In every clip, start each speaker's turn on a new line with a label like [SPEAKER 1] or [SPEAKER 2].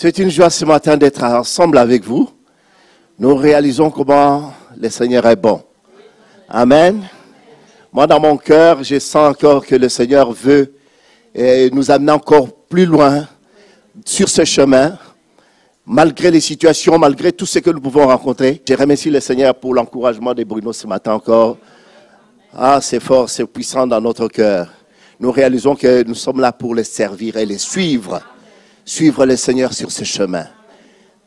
[SPEAKER 1] C'est une joie ce matin d'être ensemble avec vous. Nous réalisons comment le Seigneur est bon. Amen. Moi, dans mon cœur, je sens encore que le Seigneur veut nous amener encore plus loin sur ce chemin, malgré les situations, malgré tout ce que nous pouvons rencontrer. Je remercie le Seigneur pour l'encouragement de Bruno ce matin encore. Ah, c'est fort, c'est puissant dans notre cœur. Nous réalisons que nous sommes là pour les servir et les suivre. Suivre le Seigneur sur ce chemin.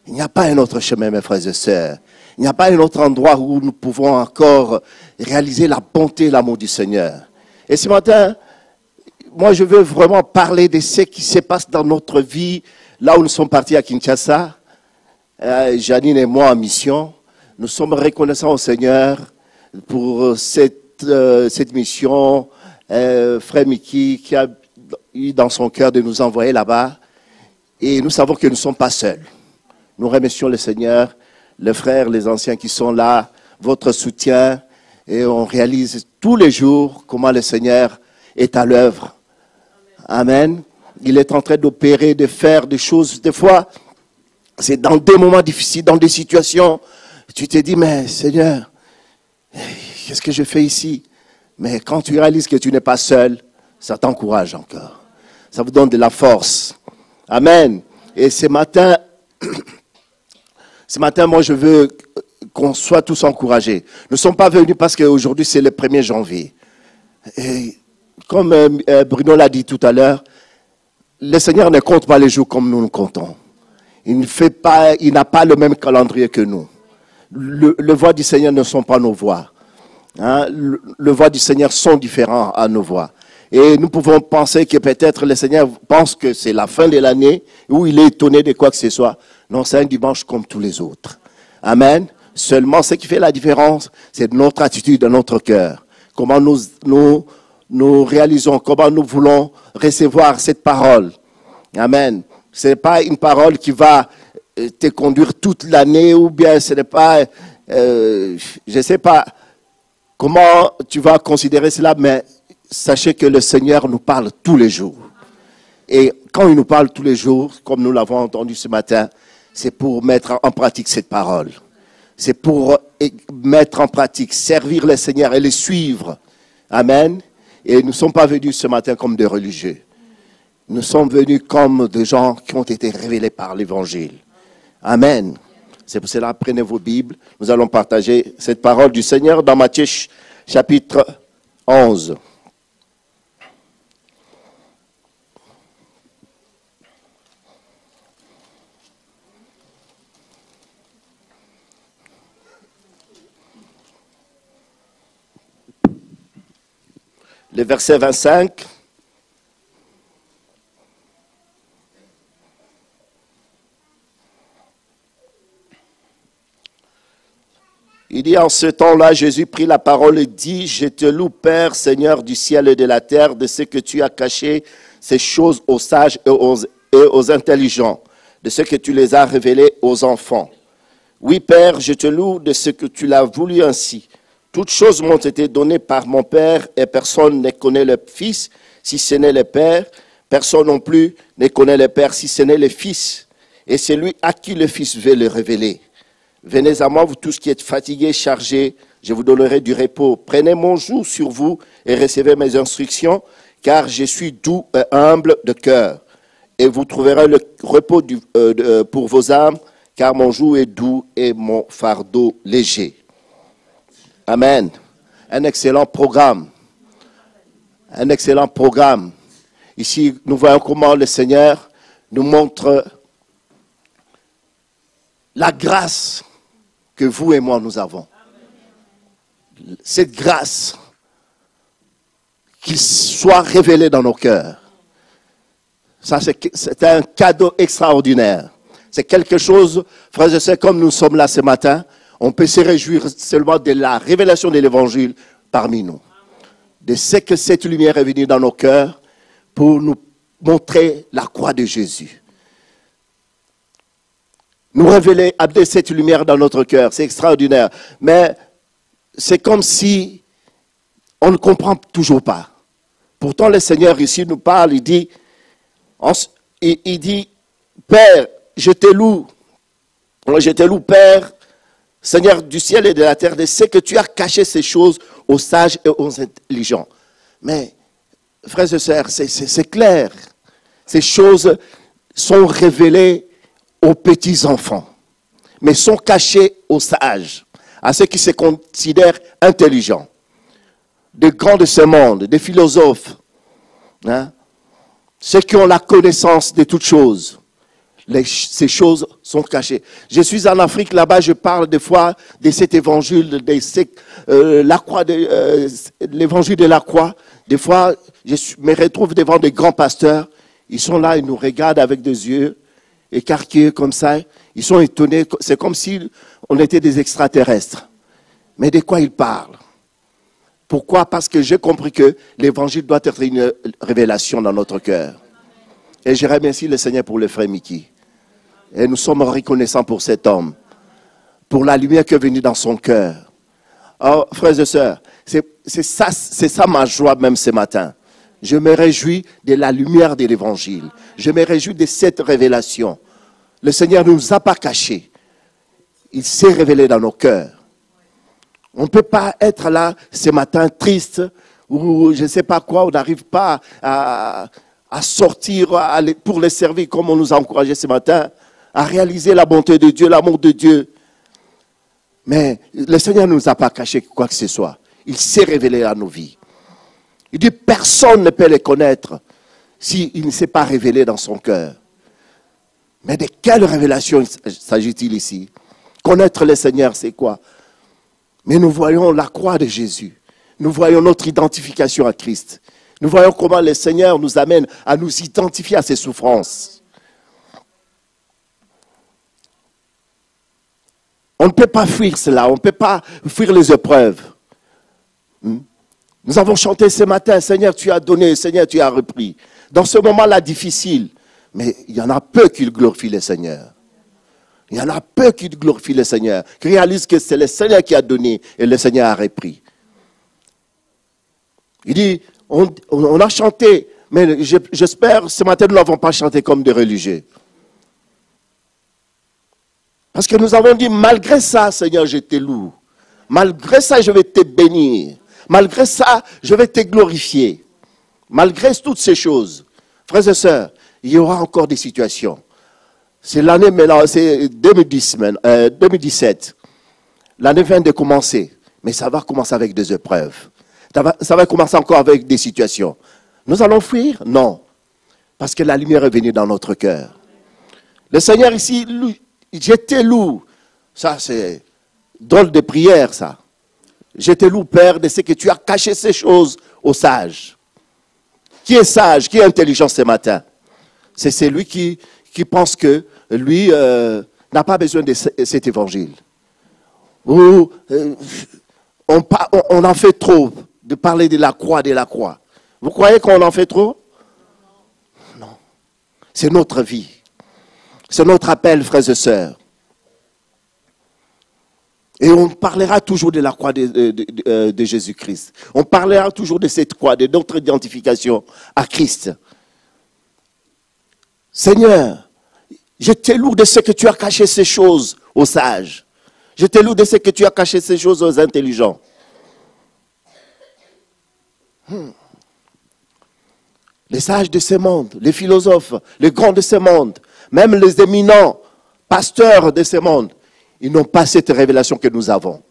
[SPEAKER 1] Il n'y a pas un autre chemin, mes frères et sœurs. Il n'y a pas un autre endroit où nous pouvons encore réaliser la bonté et l'amour du Seigneur. Et ce matin, moi je veux vraiment parler de ce qui se passe dans notre vie, là où nous sommes partis à Kinshasa. Janine et moi en mission. Nous sommes reconnaissants au Seigneur pour cette mission. Frère Mickey qui a eu dans son cœur de nous envoyer là-bas. Et nous savons que nous ne sommes pas seuls. Nous remercions le Seigneur, les frères, les anciens qui sont là, votre soutien. Et on réalise tous les jours comment le Seigneur est à l'œuvre. Amen. Il est en train d'opérer, de faire des choses. Des fois, c'est dans des moments difficiles, dans des situations. Tu te dis, mais Seigneur, qu'est-ce que je fais ici? Mais quand tu réalises que tu n'es pas seul, ça t'encourage encore. Ça vous donne de la force. Amen. Et ce matin, moi, je veux qu'on soit tous encouragés. Nous ne sommes pas venus parce qu'aujourd'hui, c'est le 1er janvier. Et comme Bruno l'a dit tout à l'heure, le Seigneur ne compte pas les jours comme nous le comptons. Il n'a pas le même calendrier que nous. Les voies du Seigneur ne sont pas nos voies. Hein? Les voies du Seigneur sont différentes à nos voies. Et nous pouvons penser que peut-être le Seigneur pense que c'est la fin de l'année où il est étonné de quoi que ce soit. Non, c'est un dimanche comme tous les autres. Amen. Seulement, ce qui fait la différence, c'est notre attitude dans notre cœur. Comment nous réalisons, comment nous voulons recevoir cette parole. Amen. Ce n'est pas une parole qui va te conduire toute l'année ou bien ce n'est pas, je ne sais pas comment tu vas considérer cela, mais sachez que le Seigneur nous parle tous les jours. Et quand il nous parle tous les jours, comme nous l'avons entendu ce matin, c'est pour mettre en pratique cette parole. C'est pour mettre en pratique, servir le Seigneur et le suivre. Amen. Et nous ne sommes pas venus ce matin comme des religieux. Nous sommes venus comme des gens qui ont été révélés par l'Évangile. Amen. C'est pour cela, prenez vos Bibles. Nous allons partager cette parole du Seigneur dans Matthieu chapitre 11. Le verset 25. Il dit, en ce temps-là, Jésus prit la parole et dit, « Je te loue, Père, Seigneur du ciel et de la terre, de ce que tu as caché ces choses aux sages et aux intelligents, de ce que tu les as révélées aux enfants. Oui, Père, je te loue de ce que tu l'as voulu ainsi. Toutes choses m'ont été données par mon Père, et personne ne connaît le Fils, si ce n'est le Père. Personne non plus ne connaît le Père, si ce n'est le Fils. Et c'est lui à qui le Fils veut le révéler. Venez à moi, vous tous qui êtes fatigués, chargés, je vous donnerai du repos. Prenez mon joug sur vous et recevez mes instructions, car je suis doux et humble de cœur. Et vous trouverez le repos pour vos âmes, car mon joug est doux et mon fardeau léger. » Amen. Un excellent programme. Un excellent programme. Ici, nous voyons comment le Seigneur nous montre la grâce que vous et moi nous avons. Cette grâce qu'il soit révélée dans nos cœurs. Ça, c'est un cadeau extraordinaire. C'est quelque chose, frères et sœurs, comme nous sommes là ce matin, on peut se réjouir seulement de la révélation de l'Évangile parmi nous. De ce que cette lumière est venue dans nos cœurs pour nous montrer la croix de Jésus. Nous révéler, amener cette lumière dans notre cœur, c'est extraordinaire. Mais c'est comme si on ne comprend toujours pas. Pourtant, le Seigneur ici nous parle, il dit, Père, je te loue, Père, Seigneur du ciel et de la terre, de ce que tu as caché ces choses aux sages et aux intelligents. Mais, frères et sœurs, c'est clair. Ces choses sont révélées aux petits enfants, mais sont cachées aux sages, à ceux qui se considèrent intelligents. Des grands de ce monde, des philosophes, hein, ceux qui ont la connaissance de toutes choses. Ces choses sont cachées. Je suis en Afrique, là-bas, je parle des fois de cet évangile, l'évangile de la croix. Des fois, je me retrouve devant des grands pasteurs. Ils sont là, ils nous regardent avec des yeux écarquillés comme ça. Ils sont étonnés. C'est comme si on était des extraterrestres. Mais de quoi ils parlent? Pourquoi? Parce que j'ai compris que l'évangile doit être une révélation dans notre cœur. Et je remercie le Seigneur pour le frère Mickey. Et nous sommes reconnaissants pour cet homme, pour la lumière qui est venue dans son cœur. Alors, frères et sœurs, c'est ça ma joie même ce matin. Je me réjouis de la lumière de l'évangile. Je me réjouis de cette révélation. Le Seigneur ne nous a pas cachés. Il s'est révélé dans nos cœurs. On ne peut pas être là ce matin triste ou je ne sais pas quoi, on n'arrive pas à sortir pour les servir comme on nous a encouragé ce matin, à réaliser la bonté de Dieu, l'amour de Dieu. Mais le Seigneur ne nous a pas caché quoi que ce soit. Il s'est révélé à nos vies. Il dit personne ne peut le connaître s'il ne s'est pas révélé dans son cœur. Mais de quelle révélation s'agit-il ici? Connaître le Seigneur, c'est quoi? Mais nous voyons la croix de Jésus. Nous voyons notre identification à Christ. Nous voyons comment le Seigneur nous amène à nous identifier à ses souffrances. On ne peut pas fuir cela, on ne peut pas fuir les épreuves. Nous avons chanté ce matin, Seigneur, tu as donné, Seigneur, tu as repris. Dans ce moment-là difficile, mais il y en a peu qui glorifient le Seigneur. Il y en a peu qui glorifient le Seigneur, qui réalisent que c'est le Seigneur qui a donné et le Seigneur a repris. Il dit, on a chanté, mais j'espère ce matin nous ne l'avons pas chanté comme des religieux. Parce que nous avons dit, malgré ça, Seigneur, je te loue. Malgré ça, je vais te bénir. Malgré ça, je vais te glorifier. Malgré toutes ces choses, frères et sœurs, il y aura encore des situations. C'est l'année maintenant, c'est 2017. L'année vient de commencer, mais ça va commencer avec des épreuves. Ça va commencer encore avec des situations. Nous allons fuir? Non. Parce que la lumière est venue dans notre cœur. Le Seigneur ici, je te loue. Ça, c'est drôle de prière, ça. Je te loue, Père, de ce que tu as caché ces choses aux sages. Qui est sage, qui est intelligent ce matin? C'est celui qui pense que lui n'a pas besoin de cet évangile. Ou on en fait trop de parler de la croix, de la croix. Vous croyez qu'on en fait trop? Non. C'est notre vie. C'est notre appel, frères et sœurs. Et on parlera toujours de la croix de Jésus-Christ. On parlera toujours de cette croix, de notre identification à Christ. Seigneur, je te loue de ce que tu as caché ces choses aux sages. Je te loue de ce que tu as caché ces choses aux intelligents. Les sages de ce monde, les philosophes, les grands de ce monde, même les éminents pasteurs de ce monde, ils n'ont pas cette révélation que nous avons.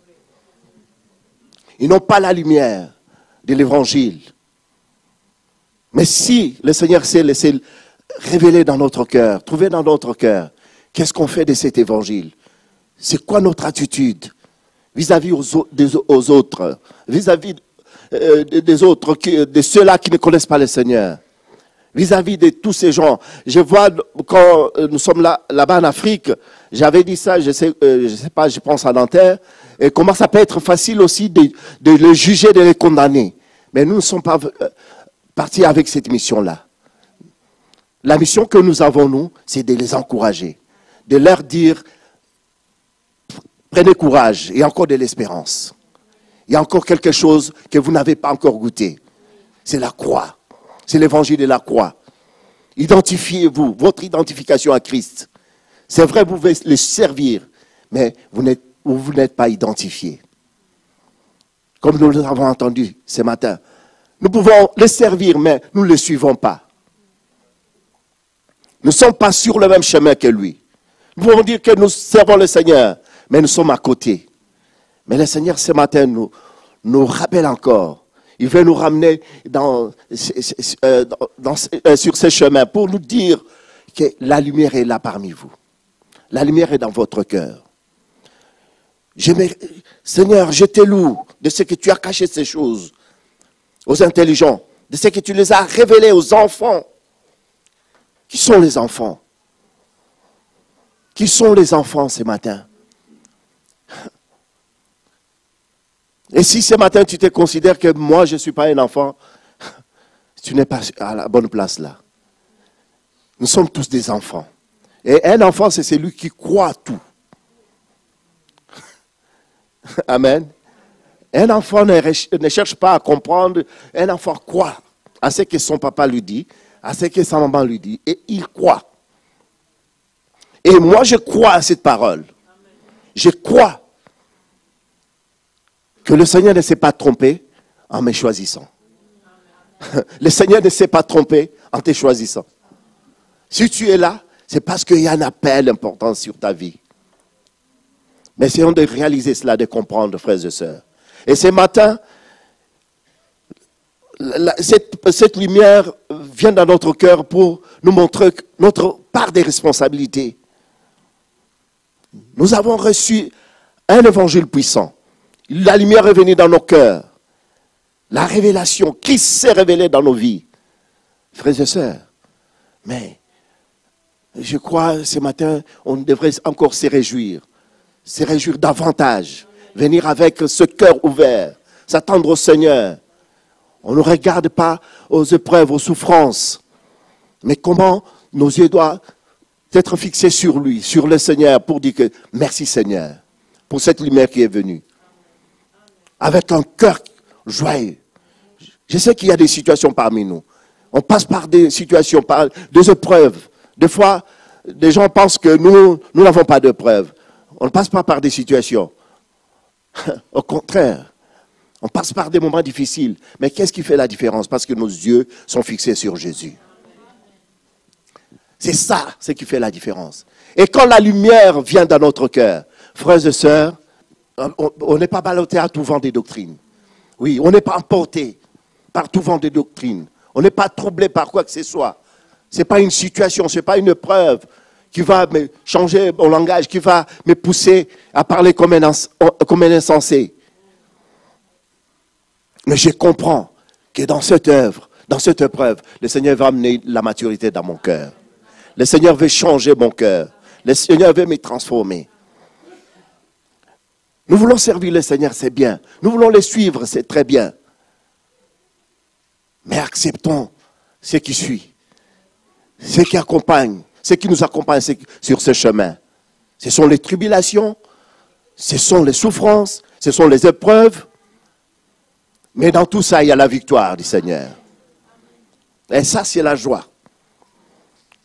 [SPEAKER 1] Ils n'ont pas la lumière de l'évangile. Mais si le Seigneur s'est laissé révéler dans notre cœur, trouver dans notre cœur, qu'est-ce qu'on fait de cet évangile? C'est quoi notre attitude vis-à-vis aux autres, vis-à-vis des autres, de ceux-là qui ne connaissent pas le Seigneur, vis-à-vis de tous ces gens? Je vois quand nous sommes là-bas en Afrique, j'avais dit ça, je sais pas, je pense à Nanterre, et comment ça peut être facile aussi de les juger, de les condamner. Mais nous ne sommes pas partis avec cette mission-là. La mission que nous avons, nous, c'est de les encourager, de leur dire, prenez courage, il y a encore de l'espérance. Il y a encore quelque chose que vous n'avez pas encore goûté. C'est la croix. C'est l'évangile de la croix. Identifiez-vous, votre identification à Christ. C'est vrai, vous pouvez les servir, mais vous n'êtes pas identifiés. Comme nous l'avons entendu ce matin. Nous pouvons les servir, mais nous ne les suivons pas. Nous ne sommes pas sur le même chemin que lui. Nous pouvons dire que nous servons le Seigneur, mais nous sommes à côté. Mais le Seigneur, ce matin, nous rappelle encore. Il veut nous ramener sur ce chemin pour nous dire que la lumière est là parmi vous. La lumière est dans votre cœur. Seigneur, je te loue de ce que tu as caché ces choses aux intelligents, de ce que tu les as révélés aux enfants. Qui sont les enfants? Qui sont les enfants ce matin? Et si ce matin tu te considères que moi je ne suis pas un enfant, tu n'es pas à la bonne place là. Nous sommes tous des enfants. Et un enfant, c'est celui qui croit tout. Amen. Un enfant ne cherche pas à comprendre. Un enfant croit à ce que son papa lui dit, à ce que sa maman lui dit. Et il croit. Et moi, je crois à cette parole. Je crois que le Seigneur ne s'est pas trompé en me choisissant. Le Seigneur ne s'est pas trompé en te choisissant. Si tu es là, c'est parce qu'il y a un appel important sur ta vie. Mais essayons de réaliser cela, de comprendre, frères et sœurs. Et ce matin, cette lumière vient dans notre cœur pour nous montrer notre part des responsabilités. Nous avons reçu un évangile puissant. La lumière est venue dans nos cœurs. La révélation, Christ s'est révélé dans nos vies. Frères et sœurs, mais je crois ce matin, on devrait encore se réjouir davantage, venir avec ce cœur ouvert, s'attendre au Seigneur. On ne regarde pas aux épreuves, aux souffrances, mais comment nos yeux doivent être fixés sur lui, sur le Seigneur, pour dire que merci Seigneur, pour cette lumière qui est venue. Avec un cœur joyeux. Je sais qu'il y a des situations parmi nous. On passe par des situations, par des épreuves. Des fois, les gens pensent que nous n'avons pas d'épreuves. On ne passe pas par des situations. Au contraire, on passe par des moments difficiles. Mais qu'est-ce qui fait la différence? Parce que nos yeux sont fixés sur Jésus. C'est ça, ce qui fait la différence. Et quand la lumière vient dans notre cœur, frères et sœurs, on n'est pas ballotté à tout vent des doctrines. Oui, on n'est pas emporté par tout vent des doctrines. On n'est pas troublé par quoi que ce soit. Ce n'est pas une situation, ce n'est pas une épreuve qui va me changer mon langage, qui va me pousser à parler comme un insensé. Mais je comprends que dans cette œuvre, dans cette épreuve, le Seigneur va amener la maturité dans mon cœur. Le Seigneur veut changer mon cœur. Le Seigneur veut me transformer. Nous voulons servir le Seigneur, c'est bien. Nous voulons le suivre, c'est très bien. Mais acceptons ce qui suit, ce qui accompagne, ce qui nous accompagne sur ce chemin. Ce sont les tribulations, ce sont les souffrances, ce sont les épreuves. Mais dans tout ça, il y a la victoire du Seigneur. Et ça, c'est la joie.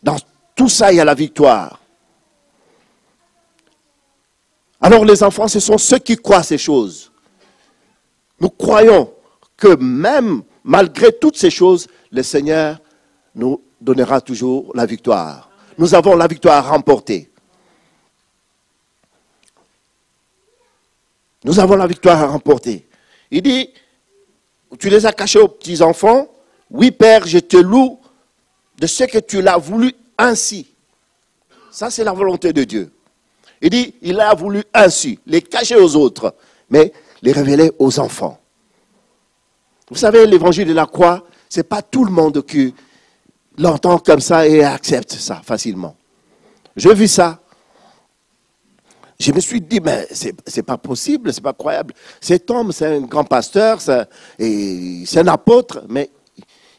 [SPEAKER 1] Dans tout ça, il y a la victoire. Alors les enfants, ce sont ceux qui croient ces choses. Nous croyons que même malgré toutes ces choses, le Seigneur nous donnera toujours la victoire. Nous avons la victoire à remporter. Nous avons la victoire à remporter. Il dit, tu les as cachés aux petits-enfants. Oui, Père, je te loue de ce que tu l'as voulu ainsi. Ça, c'est la volonté de Dieu. Il dit, il a voulu ainsi, les cacher aux autres, mais les révéler aux enfants. Vous savez, l'évangile de la croix, ce n'est pas tout le monde qui l'entend comme ça et accepte ça facilement. J'ai vu ça. Je me suis dit, mais c'est pas possible, c'est pas croyable. Cet homme, c'est un grand pasteur, c'est un apôtre, mais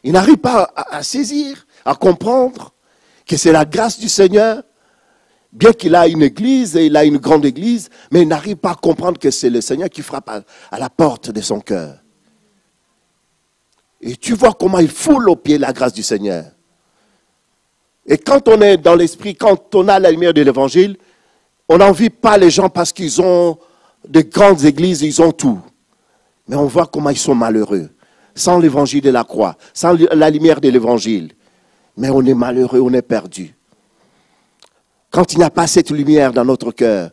[SPEAKER 1] il n'arrive pas à saisir, à comprendre que c'est la grâce du Seigneur. Bien qu'il a une église, et il a une grande église, mais il n'arrive pas à comprendre que c'est le Seigneur qui frappe à la porte de son cœur. Et tu vois comment il foule aux pieds la grâce du Seigneur. Et quand on est dans l'esprit, quand on a la lumière de l'évangile, on n'envie pas les gens parce qu'ils ont de grandes églises, ils ont tout. Mais on voit comment ils sont malheureux. Sans l'évangile de la croix, sans la lumière de l'évangile. Mais on est malheureux, on est perdu. Quand il n'y a pas cette lumière dans notre cœur,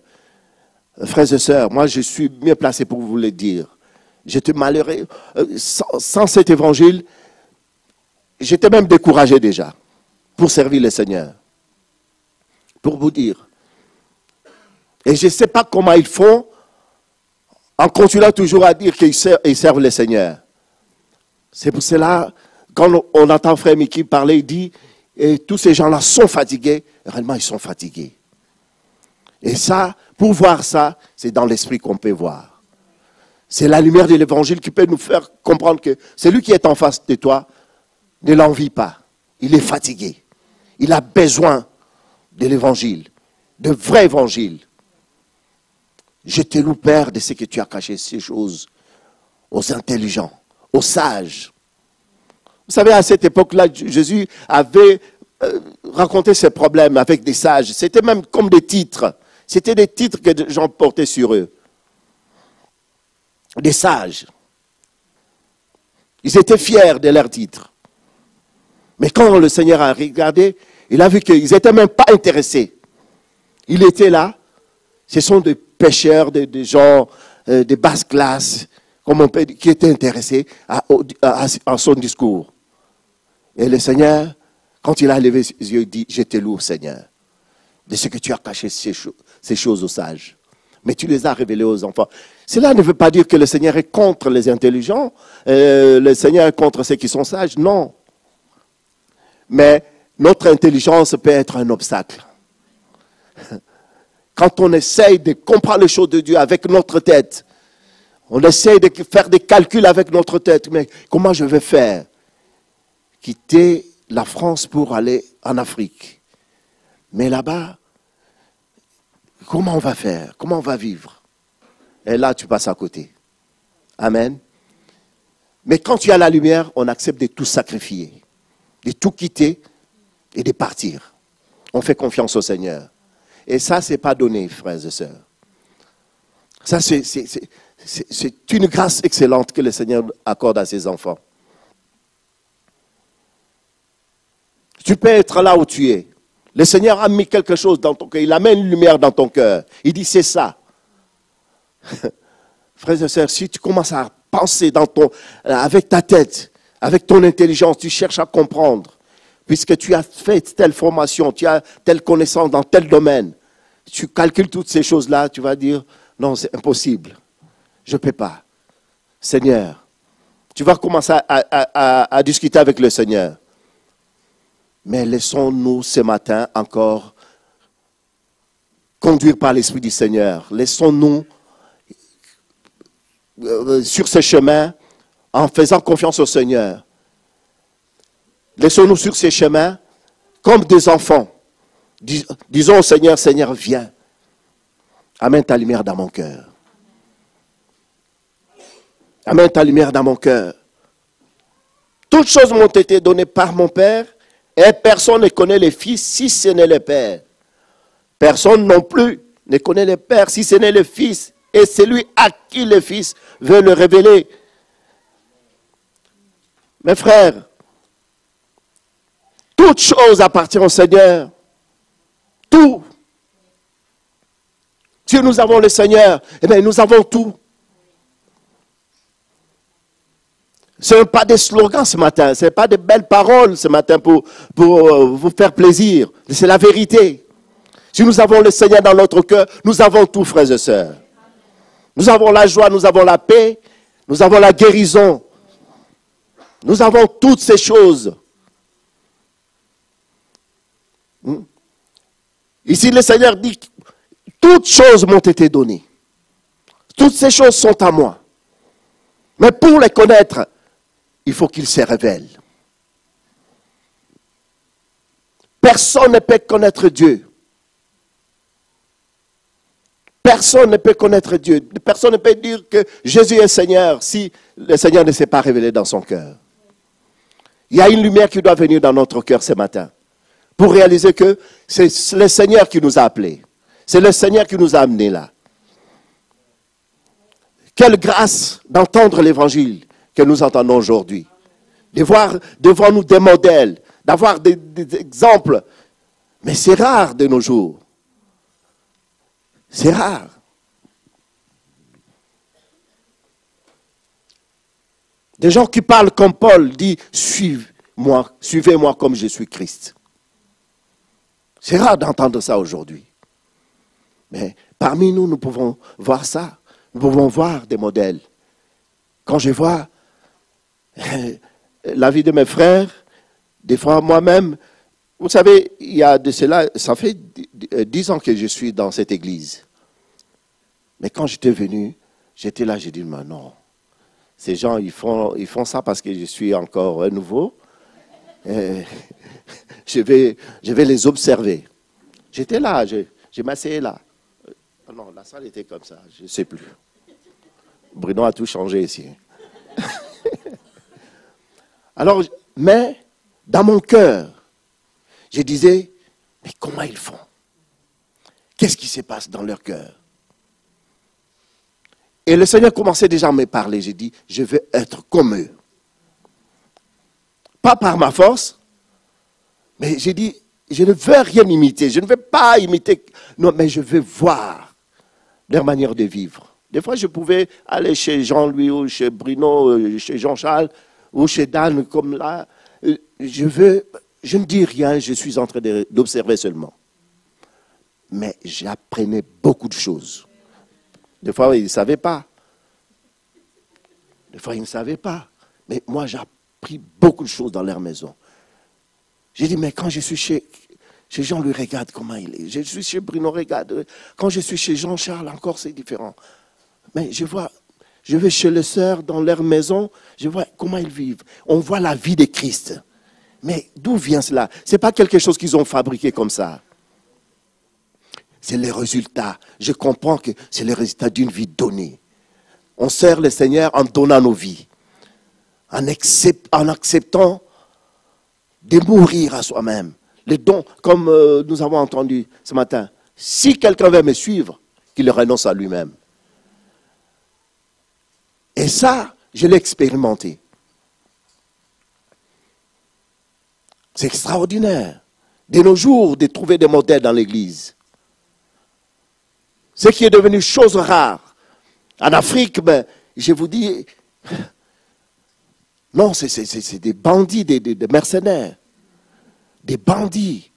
[SPEAKER 1] frères et sœurs, moi je suis mieux placé pour vous le dire. J'étais malheureux. Sans cet évangile, j'étais même découragé déjà pour servir le Seigneur. Pour vous dire. Et je ne sais pas comment ils font en continuant toujours à dire qu'ils servent le Seigneur. C'est pour cela, quand on entend Frère Mickey parler, il dit, et tous ces gens-là sont fatigués. Réellement, ils sont fatigués. Et ça, pour voir ça, c'est dans l'esprit qu'on peut voir. C'est la lumière de l'évangile qui peut nous faire comprendre que celui qui est en face de toi ne l'envie pas. Il est fatigué. Il a besoin de l'évangile, de vrai évangile. Je te loue, Père, de ce que tu as caché ces choses aux intelligents, aux sages. Vous savez, à cette époque-là, Jésus avait raconté ses problèmes avec des sages. C'était même comme des titres. C'était des titres que les gens portaient sur eux. Des sages. Ils étaient fiers de leurs titres. Mais quand le Seigneur a regardé, il a vu qu'ils n'étaient même pas intéressés. Il était là. Ce sont des pécheurs, des gens de basse classe, comme on peut dire, qui étaient intéressés à son discours. Et le Seigneur, quand il a levé ses yeux, il dit, je te loue, Seigneur, de ce que tu as caché ces choses aux sages. Mais tu les as révélées aux enfants. Cela ne veut pas dire que le Seigneur est contre les intelligents, le Seigneur est contre ceux qui sont sages, non. Mais notre intelligence peut être un obstacle. Quand on essaye de comprendre les choses de Dieu avec notre tête, on essaye de faire des calculs avec notre tête, mais comment je vais faire? Quitter la France pour aller en Afrique. Mais là-bas, comment on va faire? Comment on va vivre? Et là, tu passes à côté. Amen. Mais quand tu as la lumière, on accepte de tout sacrifier, de tout quitter et de partir. On fait confiance au Seigneur. Et ça, ce n'est pas donné, frères et sœurs. Ça, c'est une grâce excellente que le Seigneur accorde à ses enfants. Tu peux être là où tu es. Le Seigneur a mis quelque chose dans ton cœur. Il amène une lumière dans ton cœur. Il dit, c'est ça. Frères et sœurs, si tu commences à penser avec ta tête, avec ton intelligence, tu cherches à comprendre, puisque tu as fait telle formation, tu as telle connaissance dans tel domaine, tu calcules toutes ces choses-là, tu vas dire, non, c'est impossible. Je ne peux pas. Seigneur, tu vas commencer à discuter avec le Seigneur. Mais laissons-nous ce matin encore conduire par l'Esprit du Seigneur. Laissons-nous sur ce chemin en faisant confiance au Seigneur. Laissons-nous sur ces chemins comme des enfants. Disons au Seigneur, Seigneur, viens. Amène ta lumière dans mon cœur. Amène ta lumière dans mon cœur. Toutes choses m'ont été données par mon Père. Et personne ne connaît le Fils si ce n'est le Père. Personne non plus ne connaît le Père si ce n'est le Fils. Et celui à qui le Fils veut le révéler. Mes frères, toute chose appartient au Seigneur. Tout. Si nous avons le Seigneur, eh bien nous avons tout. Ce n'est pas des slogans ce matin, ce n'est pas des belles paroles ce matin pour vous faire plaisir. C'est la vérité. Si nous avons le Seigneur dans notre cœur, nous avons tout, frères et sœurs. Nous avons la joie, nous avons la paix, nous avons la guérison. Nous avons toutes ces choses. Ici, le Seigneur dit, toutes choses m'ont été données. Toutes ces choses sont à moi. Mais pour les connaître, il faut qu'il se révèle. Personne ne peut connaître Dieu. Personne ne peut connaître Dieu. Personne ne peut dire que Jésus est Seigneur si le Seigneur ne s'est pas révélé dans son cœur. Il y a une lumière qui doit venir dans notre cœur ce matin pour réaliser que c'est le Seigneur qui nous a appelés. C'est le Seigneur qui nous a amenés là. Quelle grâce d'entendre l'évangile que nous entendons aujourd'hui. De voir devant nous des modèles, d'avoir des exemples. Mais c'est rare de nos jours. C'est rare. Des gens qui parlent comme Paul dit, suivez-moi comme je suis Christ. C'est rare d'entendre ça aujourd'hui. Mais parmi nous, nous pouvons voir ça. Nous pouvons voir des modèles. Quand je vois la vie de mes frères, des fois moi-même, vous savez, il y a de cela, ça fait 10 ans que je suis dans cette église. Mais quand j'étais venu, j'étais là, j'ai dit, mais non. Ces gens, ils font ça parce que je suis encore nouveau. Je vais les observer. J'étais là, je m'asseyais là. Non, la salle était comme ça, je ne sais plus. Bruno a tout changé ici. Alors, mais dans mon cœur, je disais, mais comment ils font? Qu'est-ce qui se passe dans leur cœur? Et le Seigneur commençait déjà à me parler. J'ai dit, je veux être comme eux. Pas par ma force, mais j'ai dit, je ne veux rien imiter. Je ne veux pas imiter. Non, mais je veux voir leur manière de vivre. Des fois, je pouvais aller chez Jean-Louis ou chez Bruno, chez Jean-Charles ou chez Dan, comme là. Je ne dis rien, je suis en train d'observer seulement. Mais j'apprenais beaucoup de choses. Des fois, ils ne savaient pas. Des fois, ils ne savaient pas. Mais moi, j'ai appris beaucoup de choses dans leur maison. J'ai dit, mais quand je suis chez Jean-Louis, regarde comment il est. Je suis chez Bruno, regarde. Quand je suis chez Jean-Charles, encore, c'est différent. Mais je vais chez les sœurs dans leur maison, je vois comment ils vivent. On voit la vie de Christ. Mais d'où vient cela? Ce n'est pas quelque chose qu'ils ont fabriqué comme ça. C'est les résultats. Je comprends que c'est le résultat d'une vie donnée. On sert le Seigneur en donnant nos vies. En acceptant de mourir à soi-même. Les dons, comme nous avons entendu ce matin. Si quelqu'un veut me suivre, qu'il renonce à lui-même. Et ça, je l'ai expérimenté. C'est extraordinaire. De nos jours, de trouver des modèles dans l'Église. Ce qui est devenu chose rare. En Afrique, ben, je vous dis, non, c'est des bandits, des mercenaires. Des bandits.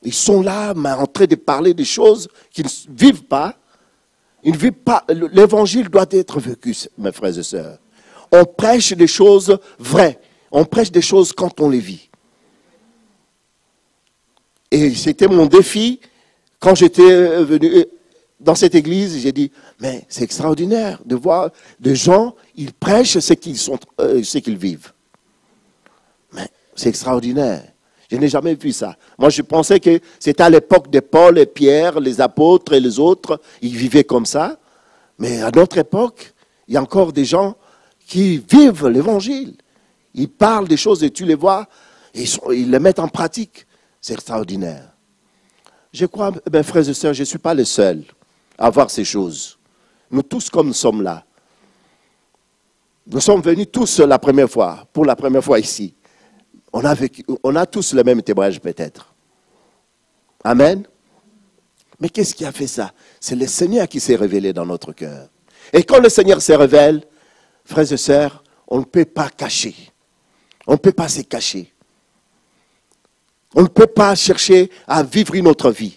[SPEAKER 1] Ils sont là, mais en train de parler des choses qu'ils ne vivent pas. Ils ne vivent pas. L'évangile doit être vécu, mes frères et sœurs. On prêche des choses vraies. On prêche des choses quand on les vit. Et c'était mon défi. Quand j'étais venu dans cette église, j'ai dit, mais c'est extraordinaire de voir des gens, ils prêchent ce qu'ils vivent. Mais c'est extraordinaire. Je n'ai jamais vu ça. Moi, je pensais que c'était à l'époque de Paul et Pierre, les apôtres et les autres, ils vivaient comme ça. Mais à notre époque, il y a encore des gens qui vivent l'évangile. Ils parlent des choses et tu les vois, ils les mettent en pratique. C'est extraordinaire. Je crois, mes frères et sœurs, je ne suis pas le seul à voir ces choses. Nous tous comme nous sommes là. Nous sommes venus tous la première fois, pour la première fois ici. On a tous le même témoignage peut-être. Amen. Mais qu'est-ce qui a fait ça? C'est le Seigneur qui s'est révélé dans notre cœur. Et quand le Seigneur se révèle, frères et sœurs, on ne peut pas cacher. On ne peut pas se cacher. On ne peut pas chercher à vivre une autre vie.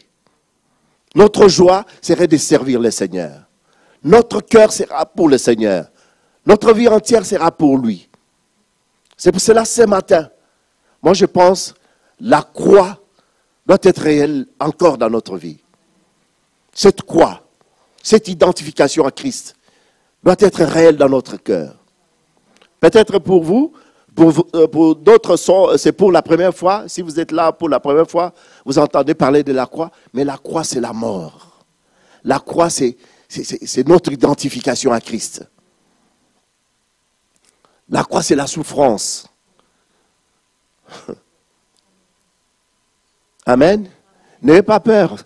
[SPEAKER 1] Notre joie serait de servir le Seigneur. Notre cœur sera pour le Seigneur. Notre vie entière sera pour lui. C'est pour cela ce matin, moi je pense, la croix doit être réelle encore dans notre vie. Cette croix, cette identification à Christ doit être réelle dans notre cœur. Peut-être pour vous, pour d'autres, c'est pour la première fois. Si vous êtes là pour la première fois, vous entendez parler de la croix. Mais la croix, c'est la mort. La croix, c'est notre identification à Christ. La croix, c'est la souffrance. Amen. N'ayez pas peur.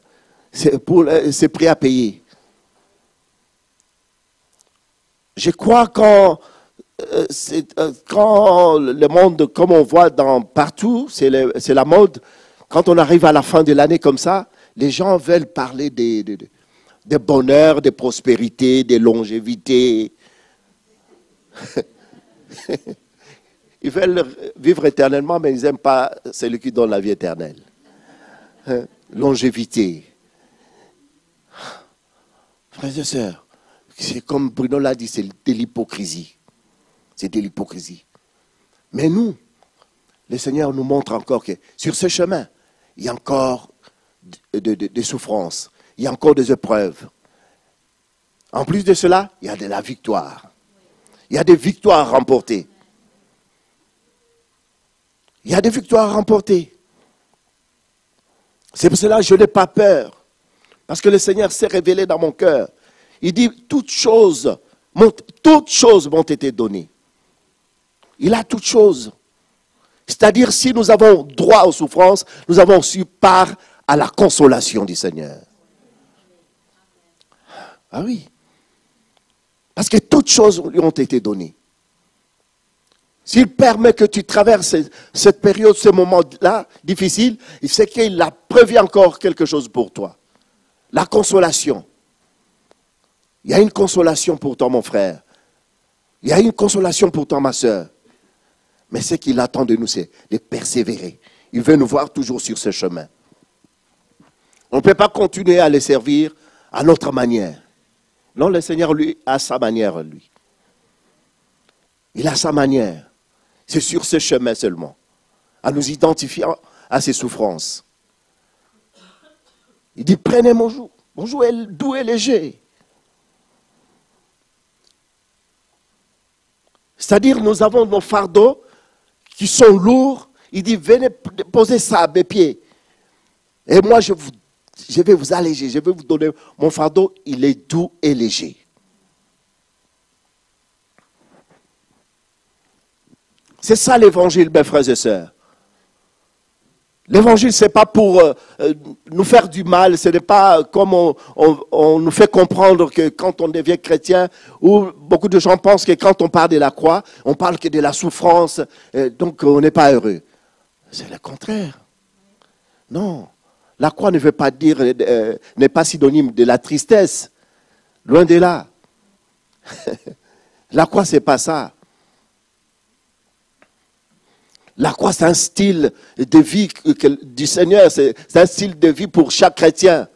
[SPEAKER 1] C'est prêt à payer. Je crois quand le monde, comme on voit partout, c'est la mode, quand on arrive à la fin de l'année comme ça, les gens veulent parler de bonheur, de prospérité, de longévité. Ils veulent vivre éternellement, mais ils n'aiment pas celui qui donne la vie éternelle. Longévité. Frères et sœurs, c'est comme Bruno l'a dit, c'est de l'hypocrisie. C'est de l'hypocrisie. Mais nous, le Seigneur nous montre encore que sur ce chemin, il y a encore des souffrances, il y a encore des épreuves. En plus de cela, il y a de la victoire. Il y a des victoires remportées. Il y a des victoires remportées. C'est pour cela que je n'ai pas peur. Parce que le Seigneur s'est révélé dans mon cœur. Il dit, toutes choses m'ont été données. Il a toutes choses. C'est-à-dire, si nous avons droit aux souffrances, nous avons aussi part à la consolation du Seigneur. Ah oui. Parce que toutes choses lui ont été données. S'il permet que tu traverses cette période, ce moment-là difficile, il sait qu'il a prévu encore quelque chose pour toi. La consolation. Il y a une consolation pour toi, mon frère. Il y a une consolation pour toi, ma soeur. Mais ce qu'il attend de nous, c'est de persévérer. Il veut nous voir toujours sur ce chemin. On ne peut pas continuer à les servir à notre manière. Non, le Seigneur, lui, a sa manière, lui. Il a sa manière. C'est sur ce chemin seulement. En nous identifiant à ses souffrances. Il dit, prenez mon joug. Mon joug est doux et léger. C'est-à-dire, nous avons nos fardeaux qui sont lourds. Il dit, venez poser ça à mes pieds. Et moi, je vais vous alléger. Je vais vous donner mon fardeau. Il est doux et léger. C'est ça l'évangile, mes frères et sœurs. L'évangile, ce n'est pas pour nous faire du mal, ce n'est pas comme on nous fait comprendre que quand on devient chrétien, ou beaucoup de gens pensent que quand on parle de la croix, on parle que de la souffrance, donc on n'est pas heureux. C'est le contraire. Non, la croix ne veut pas dire, n'est pas synonyme de la tristesse. Loin de là. La croix, ce n'est pas ça. La croix, c'est un style de vie du Seigneur. C'est un style de vie pour chaque chrétien.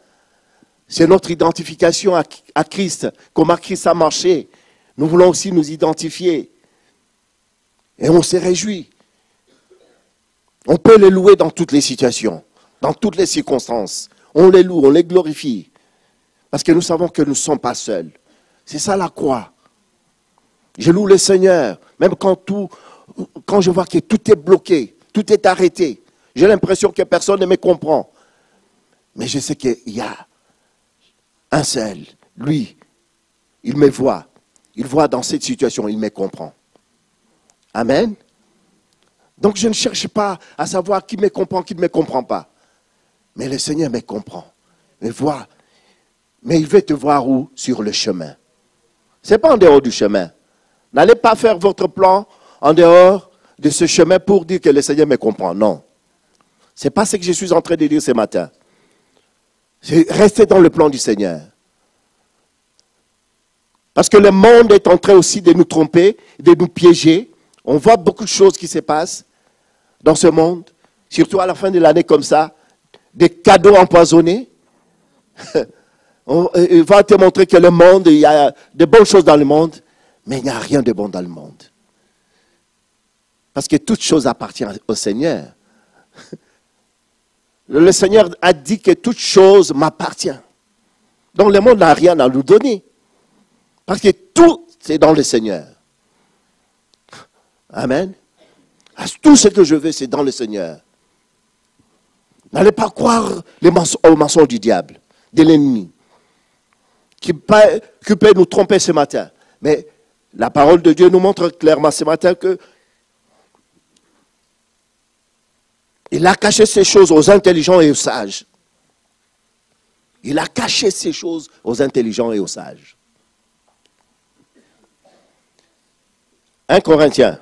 [SPEAKER 1] C'est notre identification à Christ. Comment Christ a marché. Nous voulons aussi nous identifier. Et on se réjouit. On peut les louer dans toutes les situations, dans toutes les circonstances. On les loue, on les glorifie. Parce que nous savons que nous ne sommes pas seuls. C'est ça la croix. Je loue le Seigneur, même quand je vois que tout est bloqué, tout est arrêté, j'ai l'impression que personne ne me comprend. Mais je sais qu'il y a un seul, lui, il me voit. Il voit dans cette situation, il me comprend. Amen. Donc je ne cherche pas à savoir qui me comprend, qui ne me comprend pas. Mais le Seigneur me comprend, me voit. Mais il veut te voir où? Sur le chemin. Ce n'est pas en dehors du chemin. N'allez pas faire votre plan en dehors de ce chemin pour dire que le Seigneur me comprend. Non. Ce n'est pas ce que je suis en train de dire ce matin. C'est rester dans le plan du Seigneur. Parce que le monde est en train aussi de nous tromper, de nous piéger. On voit beaucoup de choses qui se passent dans ce monde, surtout à la fin de l'année comme ça, des cadeaux empoisonnés. Il va te montrer que le monde, il y a de bonnes choses dans le monde, mais il n'y a rien de bon dans le monde. Parce que toute chose appartient au Seigneur. Le Seigneur a dit que toute chose m'appartient. Donc le monde n'a rien à nous donner. Parce que tout, c'est dans le Seigneur. Amen. Tout ce que je veux, c'est dans le Seigneur. N'allez pas croire aux mensonges du diable, de l'ennemi, qui peut nous tromper ce matin. Mais la parole de Dieu nous montre clairement ce matin que Il a caché ces choses aux intelligents et aux sages. Il a caché ces choses aux intelligents et aux sages. 1 Corinthiens.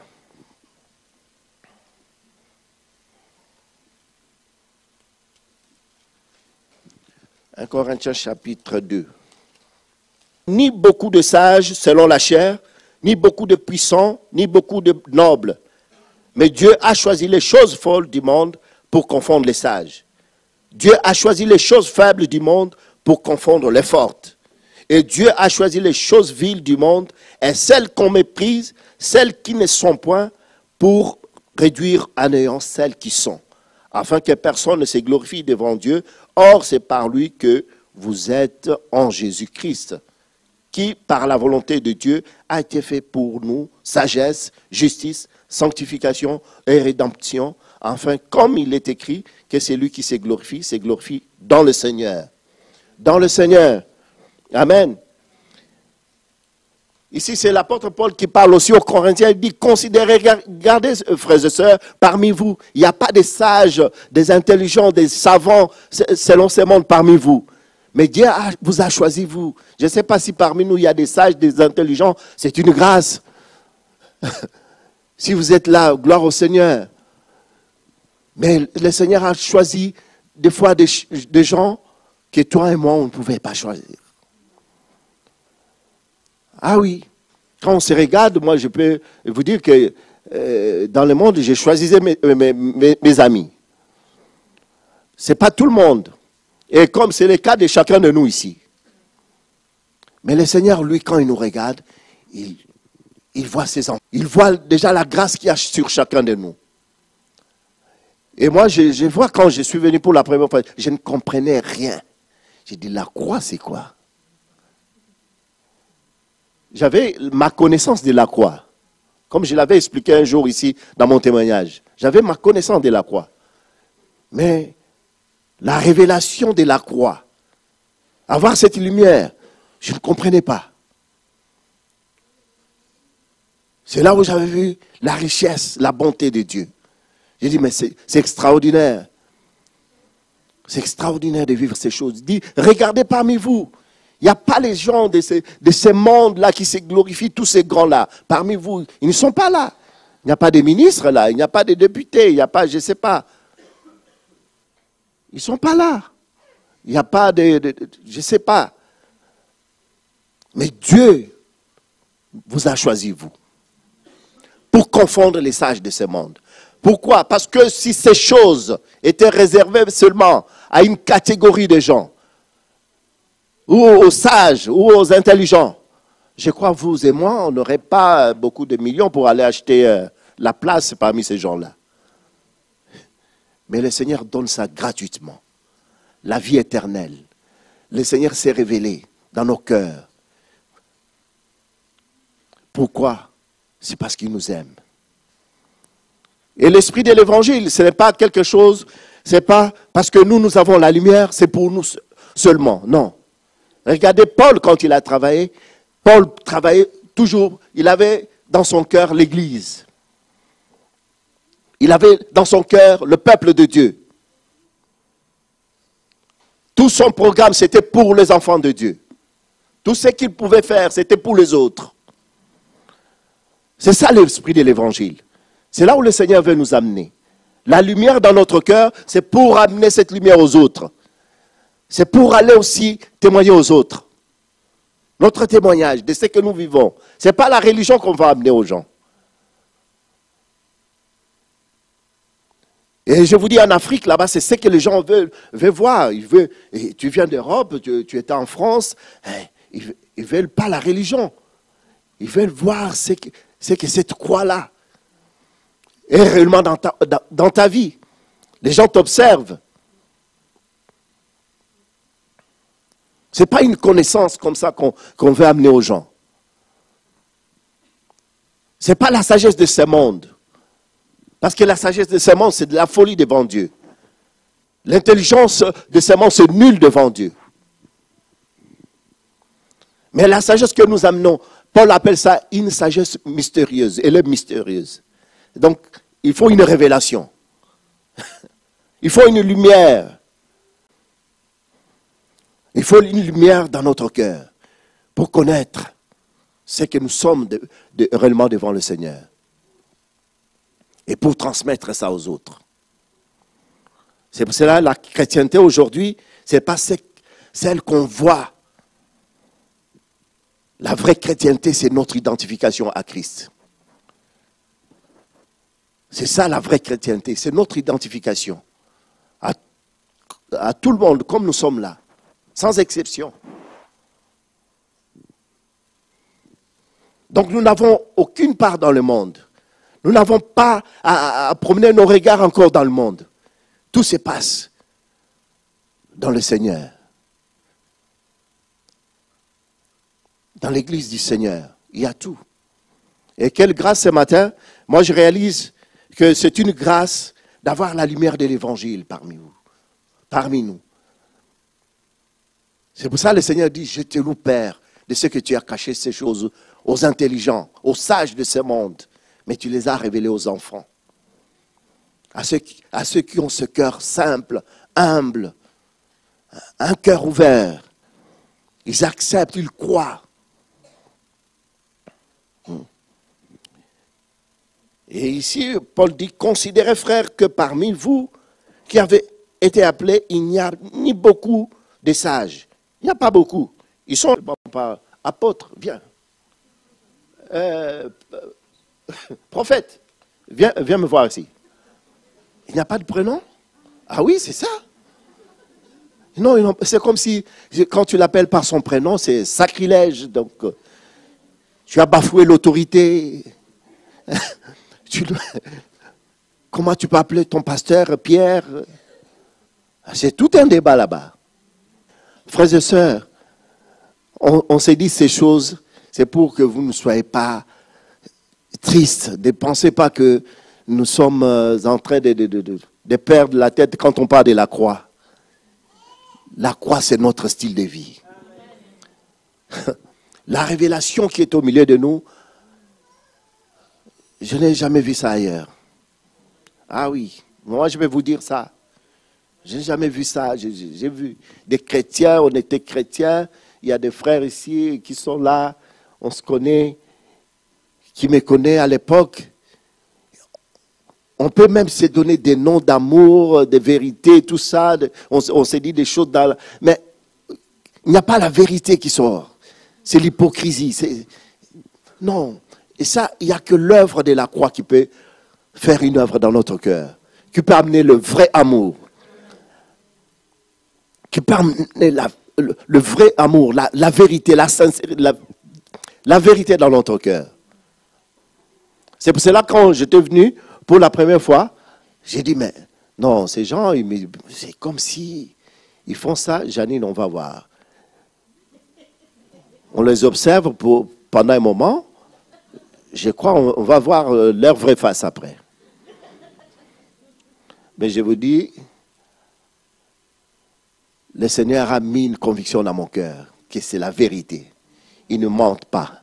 [SPEAKER 1] Un Corinthiens chapitre 2. Ni beaucoup de sages selon la chair, ni beaucoup de puissants, ni beaucoup de nobles. Mais Dieu a choisi les choses folles du monde pour confondre les sages. Dieu a choisi les choses faibles du monde pour confondre les fortes. Et Dieu a choisi les choses viles du monde et celles qu'on méprise, celles qui ne sont point, pour réduire à néant celles qui sont, afin que personne ne se glorifie devant Dieu. Or, c'est par lui que vous êtes en Jésus-Christ, qui, par la volonté de Dieu, a été fait pour nous sagesse, justice, sanctification et rédemption, enfin, comme il est écrit, que c'est lui qui se glorifie dans le Seigneur. Dans le Seigneur. Amen. Ici, c'est l'apôtre Paul qui parle aussi aux Corinthiens. Il dit, considérez, regardez, frères et sœurs, parmi vous, il n'y a pas des sages, des intelligents, des savants, selon ce monde parmi vous. Mais Dieu vous a choisi, vous. Je ne sais pas si parmi nous, il y a des sages, des intelligents. C'est une grâce. Si vous êtes là, gloire au Seigneur. Mais le Seigneur a choisi des fois des gens que toi et moi, on ne pouvait pas choisir. Ah oui, quand on se regarde, moi je peux vous dire que dans le monde, j'ai choisi mes amis. Ce n'est pas tout le monde. Et comme c'est le cas de chacun de nous ici. Mais le Seigneur, lui, quand il nous regarde, il voit ses enfants. Il voit déjà la grâce qu'il y a sur chacun de nous. Et moi, je vois quand je suis venu pour la première fois, je ne comprenais rien. J'ai dit, la croix, c'est quoi? J'avais ma connaissance de la croix. Comme je l'avais expliqué un jour ici dans mon témoignage. J'avais ma connaissance de la croix. Mais la révélation de la croix, avoir cette lumière, je ne comprenais pas. C'est là où j'avais vu la richesse, la bonté de Dieu. J'ai dit, mais c'est extraordinaire. C'est extraordinaire de vivre ces choses. Il dit, regardez parmi vous. Il n'y a pas les gens de ces mondes-là qui se glorifient, tous ces grands-là. Parmi vous, ils ne sont pas là. Il n'y a pas de ministres là, il n'y a pas de députés, il n'y a pas, je ne sais pas. Ils ne sont pas là. Il n'y a pas je ne sais pas. Mais Dieu vous a choisi, vous, pour confondre les sages de ce monde. Pourquoi? Parce que si ces choses étaient réservées seulement à une catégorie de gens, ou aux sages, ou aux intelligents, je crois que vous et moi, on n'aurait pas beaucoup de millions pour aller acheter la place parmi ces gens-là. Mais le Seigneur donne ça gratuitement. La vie éternelle. Le Seigneur s'est révélé dans nos cœurs. Pourquoi? C'est parce qu'il nous aime. Et l'esprit de l'évangile, ce n'est pas quelque chose, ce n'est pas parce que nous avons la lumière, c'est pour nous seulement. Non. Regardez Paul quand il a travaillé. Paul travaillait toujours, il avait dans son cœur l'Église. Il avait dans son cœur le peuple de Dieu. Tout son programme, c'était pour les enfants de Dieu. Tout ce qu'il pouvait faire, c'était pour les autres. C'est ça l'esprit de l'évangile. C'est là où le Seigneur veut nous amener. La lumière dans notre cœur, c'est pour amener cette lumière aux autres. C'est pour aller aussi témoigner aux autres. Notre témoignage de ce que nous vivons. Ce n'est pas la religion qu'on va amener aux gens. Et je vous dis, en Afrique, là-bas, c'est ce que les gens veulent voir. Et tu viens d'Europe, tu étais en France, ils ne veulent pas la religion. Ils veulent voir ce que cette croix-là est réellement dans ta vie. Les gens t'observent. Ce n'est pas une connaissance comme ça qu'on veut amener aux gens. Ce n'est pas la sagesse de ce monde. Parce que la sagesse de ce monde, c'est de la folie devant Dieu. L'intelligence de ce monde, c'est nul devant Dieu. Mais la sagesse que nous amenons, Paul appelle ça une sagesse mystérieuse. Elle est mystérieuse. Donc, il faut une révélation. Il faut une lumière. Il faut une lumière dans notre cœur pour connaître ce que nous sommes réellement devant le Seigneur. Et pour transmettre ça aux autres. C'est pour cela que la chrétienté aujourd'hui, ce n'est pas celle qu'on voit. La vraie chrétienté, c'est notre identification à Christ. C'est ça la vraie chrétienté, c'est notre identification à tout le monde, comme nous sommes là, sans exception. Donc nous n'avons aucune part dans le monde. Nous n'avons pas à promener nos regards encore dans le monde. Tout se passe dans le Seigneur. Dans l'église du Seigneur, il y a tout. Et quelle grâce ce matin, moi je réalise que c'est une grâce d'avoir la lumière de l'évangile parmi vous, parmi nous. C'est pour ça que le Seigneur dit, je te loue Père de ce que tu as caché ces choses aux intelligents, aux sages de ce monde, mais tu les as révélées aux enfants. À ceux qui ont ce cœur simple, humble, un cœur ouvert. Ils acceptent, ils croient. Et ici, Paul dit, considérez frères que parmi vous qui avez été appelés, il n'y a ni beaucoup de sages. Il n'y a pas beaucoup. Ils sont pas apôtres, viens. Prophète, viens me voir ici. Il n'y a pas de prénom? Ah oui, c'est ça. Non, c'est comme si, quand tu l'appelles par son prénom, c'est sacrilège. Donc, tu as bafoué l'autorité. Comment tu peux appeler ton pasteur Pierre? C'est tout un débat là-bas. Frères et sœurs, on s'est dit ces choses, c'est pour que vous ne soyez pas tristes. Ne pensez pas que nous sommes en train de perdre la tête quand on parle de la croix. La croix, c'est notre style de vie. La révélation qui est au milieu de nous, je n'ai jamais vu ça ailleurs. Ah oui, moi je vais vous dire ça. Je n'ai jamais vu ça. J'ai vu des chrétiens, on était chrétiens. Il y a des frères ici qui sont là, on se connaît, qui me connaissent à l'époque. On peut même se donner des noms d'amour, de vérité, tout ça. On s'est dit des choses mais il n'y a pas la vérité qui sort. C'est l'hypocrisie. Non. Et ça, il n'y a que l'œuvre de la croix qui peut faire une œuvre dans notre cœur. Qui peut amener le vrai amour. Qui peut amener le vrai amour, la vérité, la sincérité, la vérité dans notre cœur. C'est pour cela que quand j'étais venu pour la première fois, j'ai dit, mais non, ces gens, c'est comme si ils font ça. Janine, on va voir. On les observe pendant un moment. Je crois qu'on va voir leur vraie face après. Mais je vous dis, le Seigneur a mis une conviction dans mon cœur, que c'est la vérité. Il ne mente pas.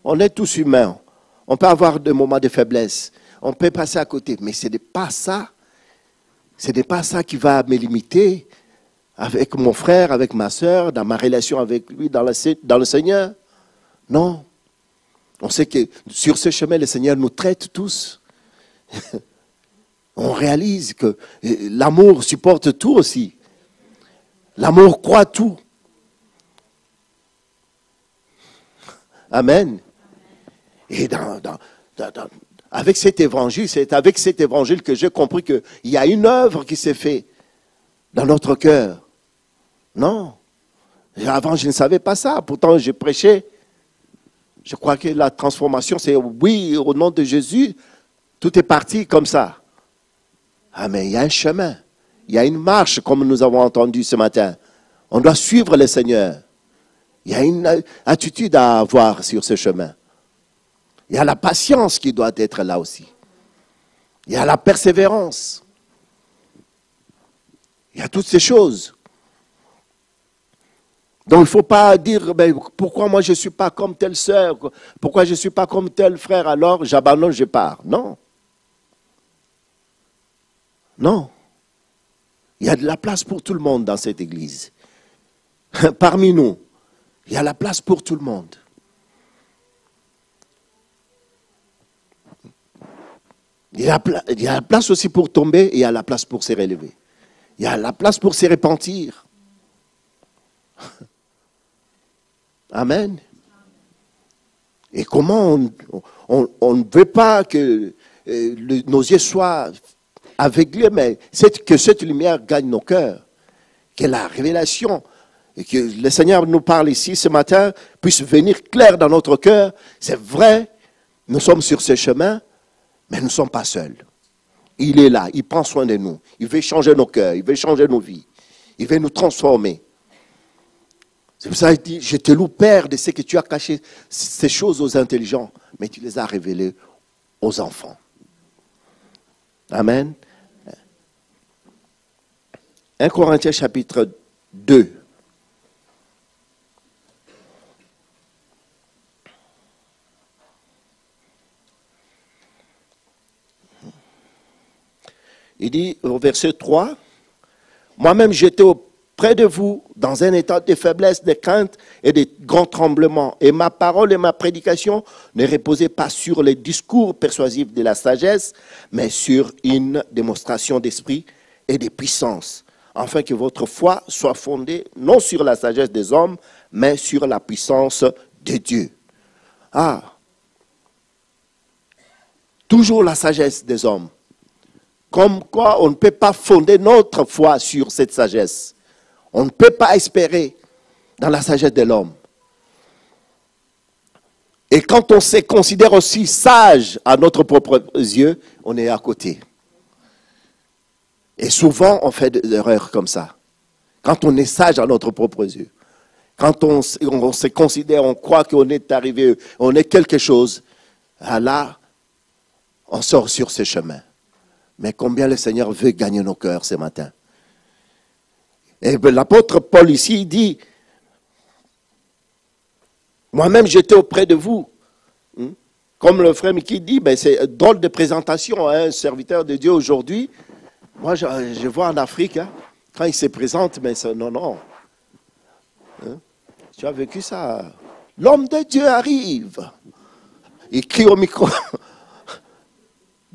[SPEAKER 1] On est tous humains. On peut avoir des moments de faiblesse. On peut passer à côté. Mais ce n'est pas ça. Ce n'est pas ça qui va me limiter avec mon frère, avec ma soeur, dans ma relation avec lui, dans le Seigneur. Non. On sait que sur ce chemin, le Seigneur nous traite tous. On réalise que l'amour supporte tout aussi. L'amour croit tout. Amen. Et avec cet évangile, c'est avec cet évangile que j'ai compris qu'il y a une œuvre qui s'est faite dans notre cœur. Non. Avant, je ne savais pas ça. Pourtant, j'ai prêché. Je crois que la transformation, c'est oui, au nom de Jésus, tout est parti comme ça. Ah, mais il y a un chemin. Il y a une marche, comme nous avons entendu ce matin. On doit suivre le Seigneur. Il y a une attitude à avoir sur ce chemin. Il y a la patience qui doit être là aussi. Il y a la persévérance. Il y a toutes ces choses. Donc il ne faut pas dire, pourquoi moi je ne suis pas comme telle sœur, pourquoi je ne suis pas comme tel frère, alors j'abandonne, je pars. Non. Non. Il y a de la place pour tout le monde dans cette église. Parmi nous, il y a la place pour tout le monde. Il y a la place aussi pour tomber et il y a la place pour se relever. Il y a la place pour se repentir. Amen. Et comment on ne veut pas que nos yeux soient aveuglés, mais que cette lumière gagne nos cœurs. Que la révélation, et que le Seigneur nous parle ici ce matin, puisse venir clair dans notre cœur. C'est vrai, nous sommes sur ce chemin, mais nous ne sommes pas seuls. Il est là, il prend soin de nous. Il veut changer nos cœurs, il veut changer nos vies. Il veut nous transformer. C'est pour ça qu'il dit, je te loue, Père, de ce que tu as caché ces choses aux intelligents, mais tu les as révélées aux enfants. Amen. 1 Corinthiens chapitre 2. Il dit au verset 3, « Moi-même j'étais auprès de vous dans un état de faiblesse, de crainte et de grands tremblements. Et ma parole et ma prédication ne reposaient pas sur les discours persuasifs de la sagesse, mais sur une démonstration d'esprit et de puissance, afin que votre foi soit fondée non sur la sagesse des hommes, mais sur la puissance de Dieu. » Ah, toujours la sagesse des hommes. Comme quoi on ne peut pas fonder notre foi sur cette sagesse. On ne peut pas espérer dans la sagesse de l'homme. Et quand on se considère aussi sage à notre propre yeux, on est à côté. Et souvent, on fait des erreurs comme ça. Quand on est sage à notre propre yeux. Quand on se considère, on croit qu'on est arrivé, on est quelque chose. Là, on sort sur ce chemin. Mais combien le Seigneur veut gagner nos cœurs ce matin. Et l'apôtre Paul ici dit, moi-même j'étais auprès de vous. Comme le frère Mickey dit, ben c'est drôle de présentation, hein, un serviteur de Dieu aujourd'hui. Moi je vois en Afrique, hein, quand il se présente, mais non. Hein, tu as vécu ça. L'homme de Dieu arrive. Il crie au micro.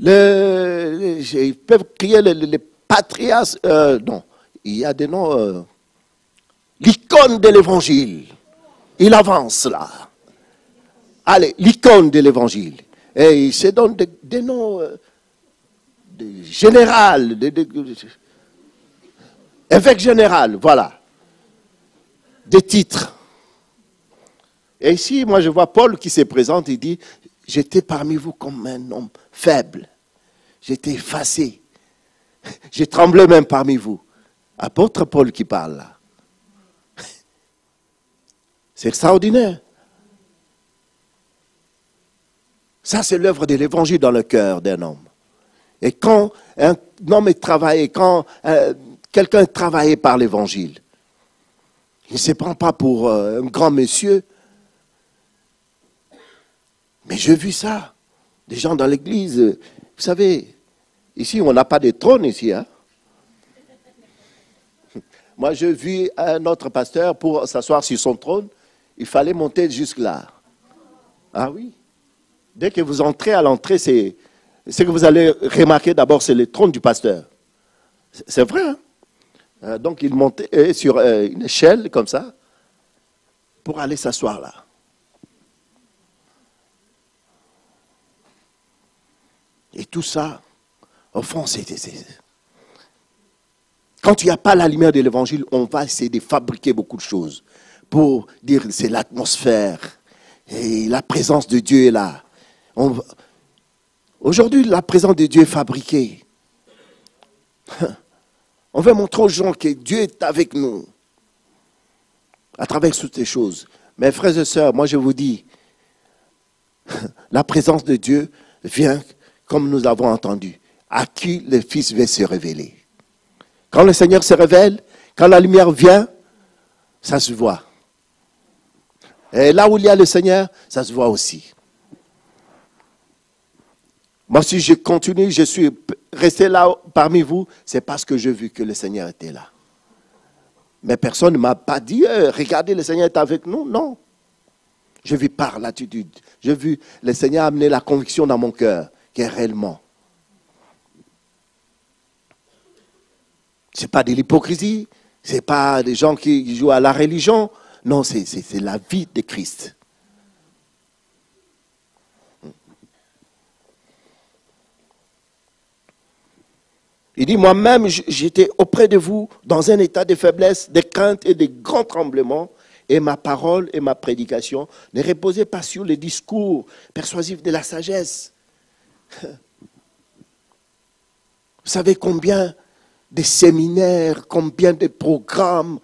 [SPEAKER 1] Ils peuvent crier les patriarches. Non, il y a des noms. L'icône de l'évangile. Il avance là. Allez, l'icône de l'évangile. Et il se donne des noms général. Évêque général, voilà. Des titres. Et ici, moi je vois Paul qui se présente, il dit, j'étais parmi vous comme un homme faible. J'étais effacé. J'ai tremblé même parmi vous. Apôtre Paul qui parle là. C'est extraordinaire. Ça, c'est l'œuvre de l'évangile dans le cœur d'un homme. Et quand un homme est travaillé, quand quelqu'un est travaillé par l'évangile, il ne se prend pas pour un grand monsieur. Mais j'ai vu ça. Des gens dans l'église, vous savez, ici, on n'a pas de trône ici. Hein? Moi, j'ai vu un autre pasteur, pour s'asseoir sur son trône, il fallait monter jusque là. Ah oui. Dès que vous entrez à l'entrée, c'est ce que vous allez remarquer d'abord, c'est le trône du pasteur. C'est vrai. Hein? Donc, il montait sur une échelle comme ça pour aller s'asseoir là. Et tout ça, au fond, quand il n'y a pas la lumière de l'évangile, on va essayer de fabriquer beaucoup de choses pour dire c'est l'atmosphère et la présence de Dieu est là. Aujourd'hui, la présence de Dieu est fabriquée. On veut montrer aux gens que Dieu est avec nous à travers toutes ces choses. Mes frères et sœurs, moi je vous dis, la présence de Dieu vient comme nous avons entendu, à qui le Fils veut se révéler. Quand le Seigneur se révèle, quand la lumière vient, ça se voit. Et là où il y a le Seigneur, ça se voit aussi. Moi, si je continue, je suis resté là parmi vous, c'est parce que j'ai vu que le Seigneur était là. Mais personne ne m'a pas dit, regardez, le Seigneur est avec nous. Non. Je vis par l'attitude. J'ai vu le Seigneur amener la conviction dans mon cœur, qui est réellement. Ce n'est pas de l'hypocrisie, ce n'est pas des gens qui jouent à la religion. Non, c'est la vie de Christ. Il dit, moi-même, j'étais auprès de vous dans un état de faiblesse, de crainte et de grands tremblements. Et ma parole et ma prédication ne reposaient pas sur les discours persuasifs de la sagesse. Vous savez combien de séminaires, combien de programmes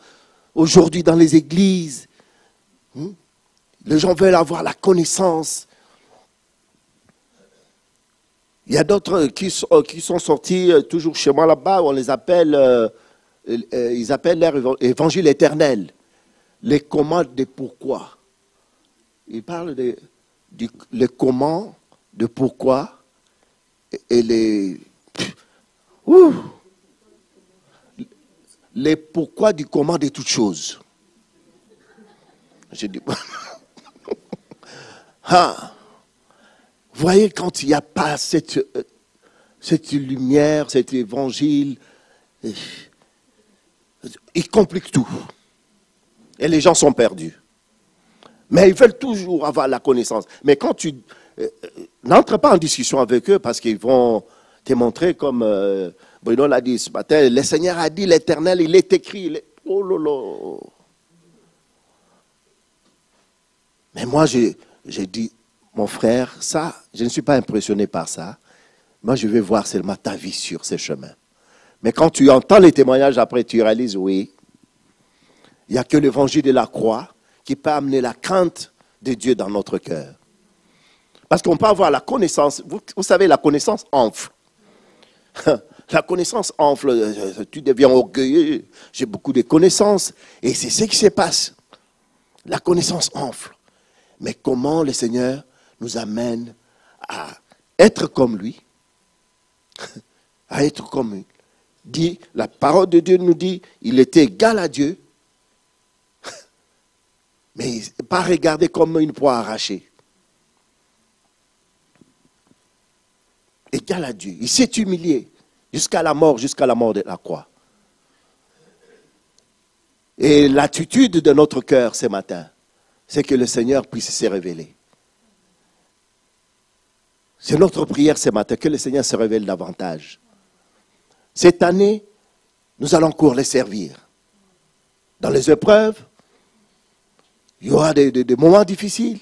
[SPEAKER 1] aujourd'hui dans les églises. Les gens veulent avoir la connaissance. Il y a d'autres qui sont sortis toujours chez moi là-bas, on les appelle, ils appellent leur évangile éternel. Les comment de pourquoi. Ils parlent de comment, de pourquoi, et les pourquoi du comment de toutes choses. Je dis, vous voyez, quand il n'y a pas cette lumière, cet évangile, il complique tout. Et les gens sont perdus. Mais ils veulent toujours avoir la connaissance. Mais quand tu n'entres pas en discussion avec eux, parce qu'ils vont te montrer, comme Bruno l'a dit ce matin, le Seigneur a dit, l'Éternel, il est écrit. Oh lolo. Mais moi, j'ai dit, mon frère, ça, je ne suis pas impressionné par ça. Moi, je vais voir seulement ta vie sur ce chemin. Mais quand tu entends les témoignages, après, tu réalises, oui, il n'y a que l'évangile de la croix qui peut amener la crainte de Dieu dans notre cœur. Parce qu'on peut avoir la connaissance. Vous savez, la connaissance enfle. La connaissance enfle. Tu deviens orgueilleux. J'ai beaucoup de connaissances. Et c'est ce qui se passe. La connaissance enfle. Mais comment le Seigneur nous amène à être comme lui, à être comme lui. Dit, la parole de Dieu nous dit, il était égal à Dieu, mais pas regardé comme une proie arrachée. Égal à Dieu. Il s'est humilié jusqu'à la mort de la croix. Et l'attitude de notre cœur ce matin, c'est que le Seigneur puisse se révéler. C'est notre prière ce matin, que le Seigneur se révèle davantage. Cette année, nous allons encore les servir. Dans les épreuves, il y aura des moments difficiles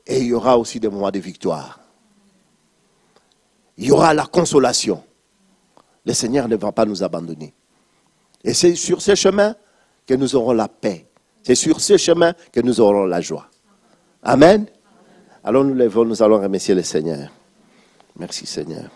[SPEAKER 1] et il y aura aussi des moments de victoire. Il y aura la consolation. Le Seigneur ne va pas nous abandonner. Et c'est sur ce chemin que nous aurons la paix. C'est sur ce chemin que nous aurons la joie. Amen. Alors nous levons, nous allons remercier le Seigneur. Merci Seigneur.